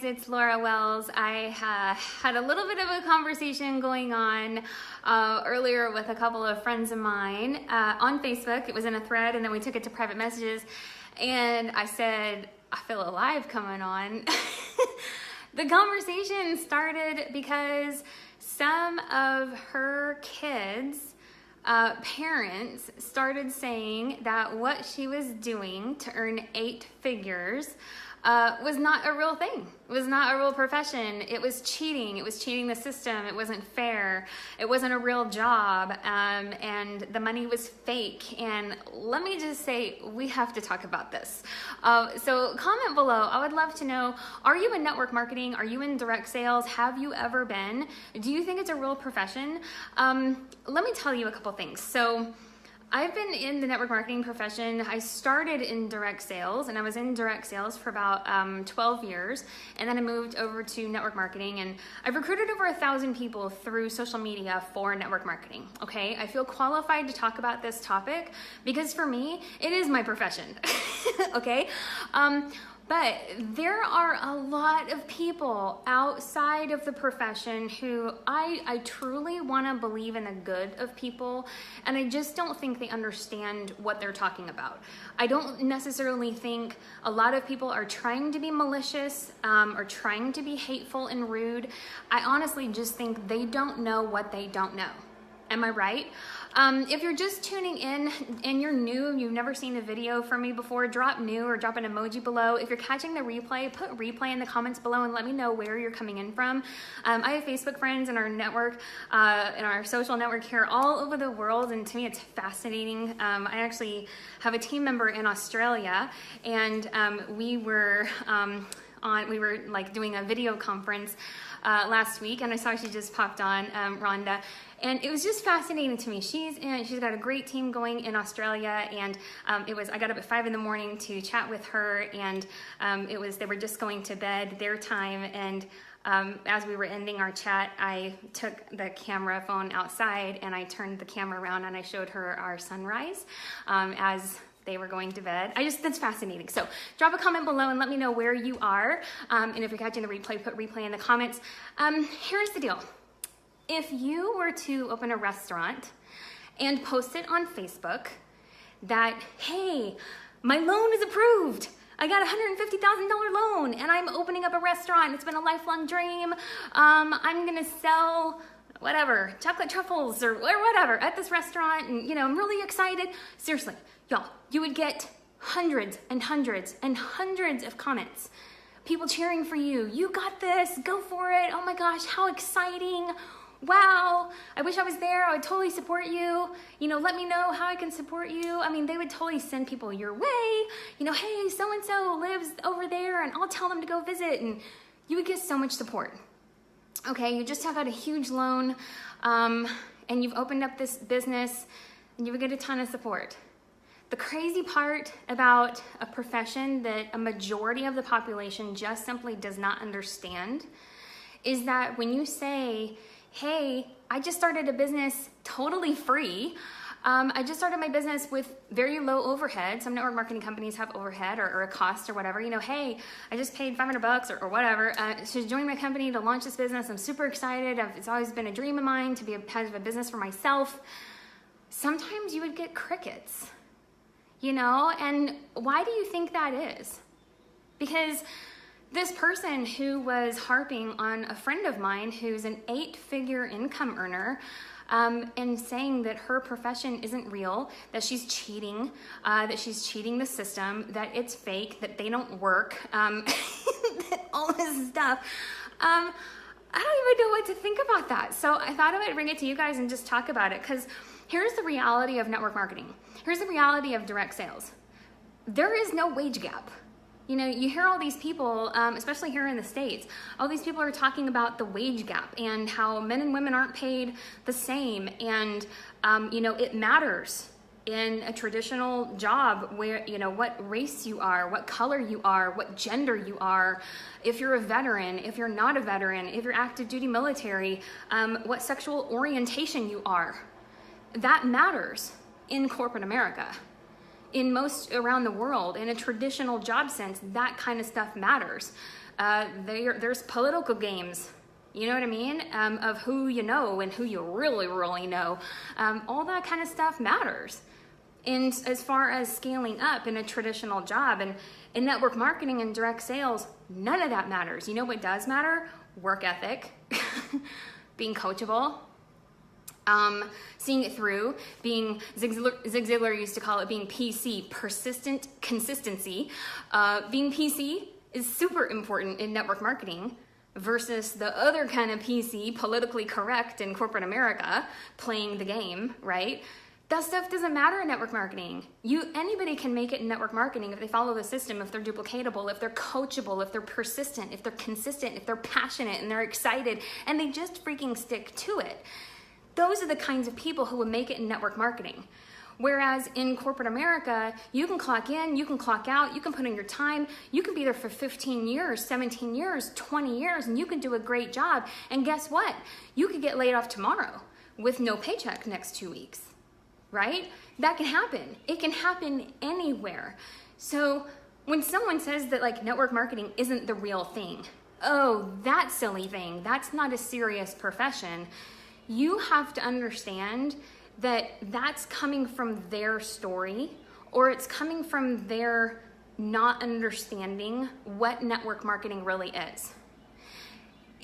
It's Laura Wells. I had a little bit of a conversation going on earlier with a couple of friends of mine on Facebook. It was in a thread and then we took it to private messages, and I said, I feel alive coming on. The conversation started because some of her kids' parents started saying that what she was doing to earn 8 figures was not a real thing. It was not a real profession. It was cheating. It was cheating the system. It wasn't fair. It wasn't a real job. And the money was fake. And let me just say, we have to talk about this. So comment below. I would love to know, are you in network marketing? Are you in direct sales? Have you ever been? Do you think it's a real profession? Let me tell you a couple things. So I've been in the network marketing profession. I started in direct sales, and I was in direct sales for about 12 years. And then I moved over to network marketing, and I've recruited over 1,000 people through social media for network marketing. Okay, I feel qualified to talk about this topic because for me, it is my profession. Okay. But there are a lot of people outside of the profession who I truly want to believe in the good of people, and I just don't think they understand what they're talking about. I don't necessarily think a lot of people are trying to be malicious or trying to be hateful and rude. I honestly just think they don't know what they don't know. Am I right? If you're just tuning in and you're new, you've never seen a video from me before, drop new or drop an emoji below. If you're catching the replay, put replay in the comments below and let me know where you're coming in from. I have Facebook friends in our network, in our social network here all over the world, and to me it's fascinating. I actually have a team member in Australia, and we were like doing a video conference last week, and I saw she just popped on, Rhonda, and it was just fascinating to me. She's got a great team going in Australia, and I got up at 5 in the morning to chat with her, and they were just going to bed their time, and as we were ending our chat, I took the camera phone outside and I turned the camera around and I showed her our sunrise as they were going to bed. That's fascinating. So drop a comment below and let me know where you are. And if you're catching the replay, put replay in the comments. Here's the deal. If you were to open a restaurant and post it on Facebook that, hey, my loan is approved. I got a $150,000 loan and I'm opening up a restaurant. It's been a lifelong dream. I'm gonna sell whatever, chocolate truffles or whatever at this restaurant, and I'm really excited. Seriously, y'all, you would get hundreds and hundreds and hundreds of comments. People cheering for you. You got this, go for it. Oh my gosh, how exciting. Wow, I wish I was there. I would totally support you. Let me know how I can support you. I mean, they would totally send people your way. Hey, so-and-so lives over there and I'll tell them to go visit, and you would get so much support. Okay, you just have had a huge loan and you've opened up this business and you would get a ton of support. The crazy part about a profession that a majority of the population just simply does not understand is that when you say, hey, I just started a business totally free. I just started my business with very low overhead. Some network marketing companies have overhead or a cost or whatever. Hey, I just paid $500 or whatever to join my company to launch this business. I'm super excited. It's always been a dream of mine to be a part of a business for myself. Sometimes you would get crickets, and why do you think that is? Because this person who was harping on a friend of mine who's an 8-figure income earner and saying that her profession isn't real, that she's cheating the system, that it's fake, that they don't work, that all this stuff. I don't even know what to think about that. So I thought I would bring it to you guys and just talk about it, because here's the reality of network marketing. Here's the reality of direct sales. There is no wage gap. You hear all these people, especially here in the States, all these people are talking about the wage gap and how men and women aren't paid the same. And, it matters in a traditional job where, what race you are, what color you are, what gender you are, if you're a veteran, if you're not a veteran, if you're active duty military, what sexual orientation you are. That matters in corporate America. most around the world, in a traditional job sense, that kind of stuff matters. There's political games, you know what I mean? Of who you know and who you really, really know. All that kind of stuff matters. And as far as scaling up in a traditional job and in network marketing and direct sales, none of that matters. You know what does matter? Work ethic, being coachable, seeing it through, being, Zig Ziglar used to call it being PC, persistent consistency. Being PC is super important in network marketing versus the other kind of PC, politically correct in corporate America, playing the game, right? That stuff doesn't matter in network marketing. Anybody can make it in network marketing if they follow the system, if they're duplicatable, if they're coachable, if they're persistent, if they're consistent, if they're passionate and they're excited and they just freaking stick to it. Those are the kinds of people who will make it in network marketing. Whereas in corporate America, you can clock in, you can clock out, you can put in your time, you can be there for 15 years, 17 years, 20 years, and you can do a great job. And guess what? You could get laid off tomorrow with no paycheck next 2 weeks. Right? That can happen. It can happen anywhere. So when someone says that like network marketing isn't the real thing, oh, that silly thing, that's not a serious profession, you have to understand that that's coming from their story, or it's coming from their not understanding what network marketing really is.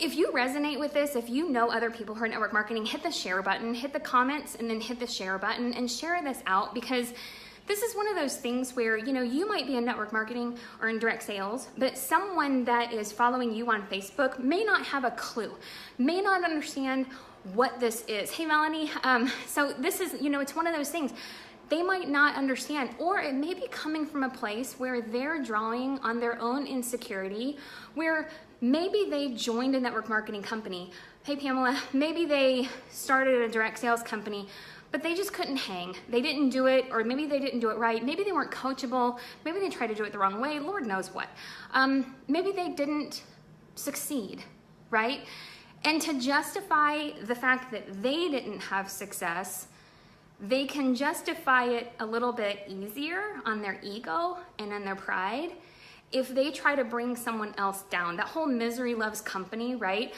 If you resonate with this, if you know other people who are network marketing, hit the share button, hit the comments, and then hit the share button and share this out, because this is one of those things where, you know, you might be in network marketing or in direct sales, but someone that is following you on Facebook may not have a clue, may not understand what this is. Hey, Melanie, so this is, you know, it's one of those things. They might not understand, or it may be coming from a place where they're drawing on their own insecurity, where maybe they joined a network marketing company. Hey, Pamela, maybe they started a direct sales company, but they just couldn't hang. They didn't do it, or maybe they didn't do it right. Maybe they weren't coachable. Maybe they tried to do it the wrong way. Lord knows what. Maybe they didn't succeed, right? And to justify the fact that they didn't have success, they can justify it a little bit easier on their ego and on their pride if they try to bring someone else down. That whole misery loves company, right?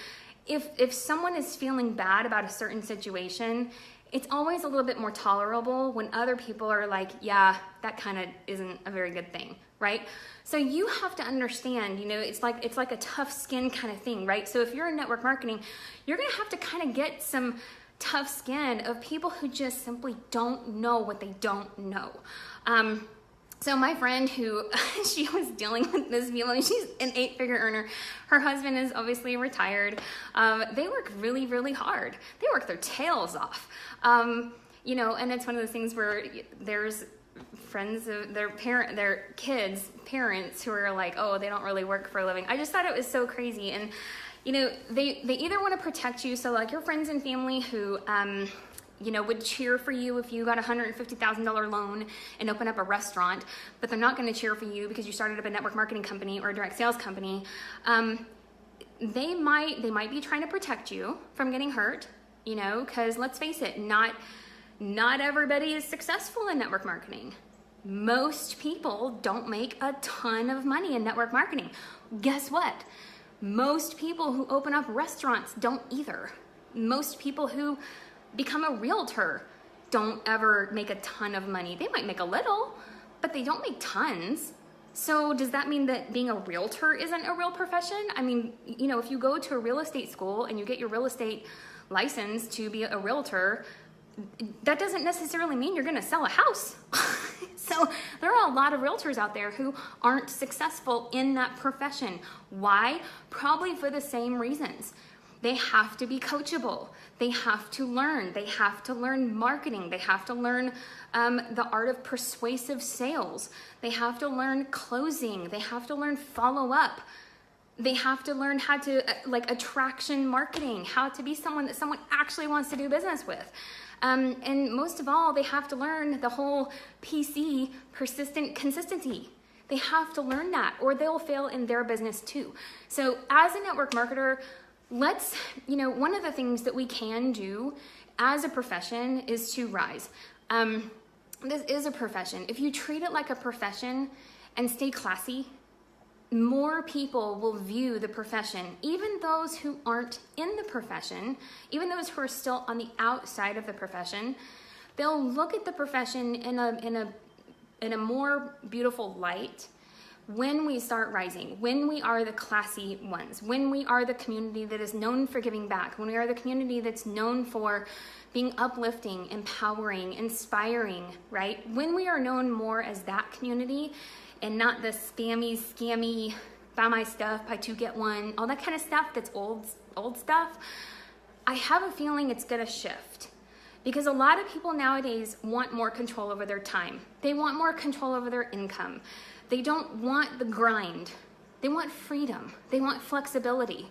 If someone is feeling bad about a certain situation, it's always a little bit more tolerable when other people are like, yeah, that kind of isn't a very good thing, right? So you have to understand, you know, it's like a tough skin kind of thing, right? So if you're in network marketing, you're gonna have to kind of get some tough skin of people who just simply don't know what they don't know. So my friend who, she was dealing with this feeling, she's an 8-figure earner. Her husband is obviously retired. They work really, really hard. They work their tails off. You know, and it's one of those things where there's friends of their kids' parents who are like, oh, they don't really work for a living. I just thought it was so crazy. And, you know, they either want to protect you. So like your friends and family who, you know, would cheer for you if you got a $150,000 loan and open up a restaurant, but they're not going to cheer for you because you started up a network marketing company or a direct sales company. They might be trying to protect you from getting hurt, you know, because let's face it, not everybody is successful in network marketing. Most people don't make a ton of money in network marketing. Guess what? Most people who open up restaurants don't either. Most people who become a realtor don't ever make a ton of money. They might make a little, but they don't make tons. So does that mean that being a realtor isn't a real profession? I mean, you know, if you go to a real estate school and you get your real estate license to be a realtor, that doesn't necessarily mean you're gonna sell a house. So there are a lot of realtors out there who aren't successful in that profession. Why? Probably for the same reasons. They have to be coachable. They have to learn. They have to learn marketing. They have to learn the art of persuasive sales. They have to learn closing. They have to learn follow-up. They have to learn how to, like attraction marketing, how to be someone that someone actually wants to do business with. And most of all, they have to learn the whole PC, persistent consistency. They have to learn that or they'll fail in their business too. So as a network marketer, let's, you know, one of the things that we can do as a profession is to rise. this is a profession. If you treat it like a profession and stay classy, more people will view the profession, even those who aren't in the profession, even those who are still on the outside of the profession. They'll look at the profession in a more beautiful light when we start rising, when we are the classy ones, when we are the community that is known for giving back, when we are the community that's known for being uplifting, empowering, inspiring, right? When we are known more as that community and not the spammy, scammy, buy my stuff, buy two, get one, all that kind of stuff that's old stuff, I have a feeling it's gonna shift. Because a lot of people nowadays want more control over their time. They want more control over their income. They don't want the grind. They want freedom. They want flexibility.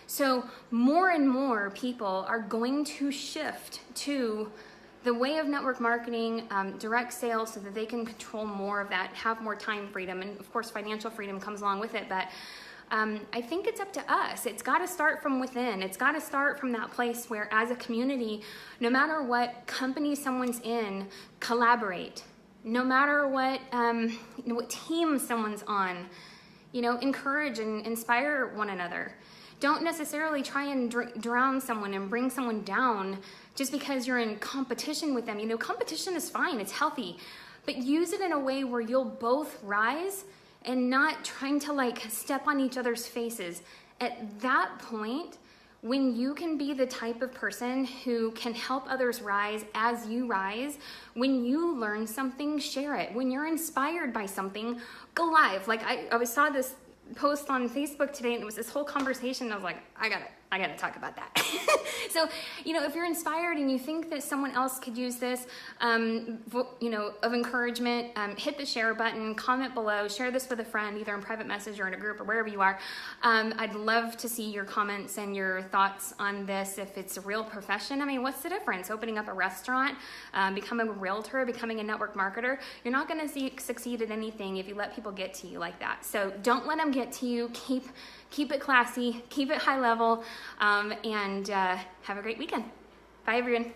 So more and more people are going to shift to the way of network marketing, direct sales, so that they can control more of that, have more time freedom. And of course, financial freedom comes along with it. But I think it's up to us. It's got to start from within. It's got to start from that place where, as a community, no matter what company someone's in, collaborate. No matter what what team someone's on, encourage and inspire one another. Don't necessarily try and drown someone and bring someone down just because you're in competition with them. Competition is fine, it's healthy, but use it in a way where you'll both rise and not trying to step on each other's faces. At that point, when you can be the type of person who can help others rise as you rise, when you learn something, share it. When you're inspired by something, go live. I saw this post on Facebook today, and it was this whole conversation. I was like, I gotta talk about that. So, if you're inspired and you think that someone else could use this, of encouragement, hit the share button, comment below, share this with a friend, either in private message or in a group or wherever you are. I'd love to see your comments and your thoughts on this. If it's a real profession, what's the difference? Opening up a restaurant, becoming a realtor, becoming a network marketer. You're not gonna succeed at anything if you let people get to you like that. So don't let them get to you. Keep it classy, keep it high level, and have a great weekend. Bye, everyone.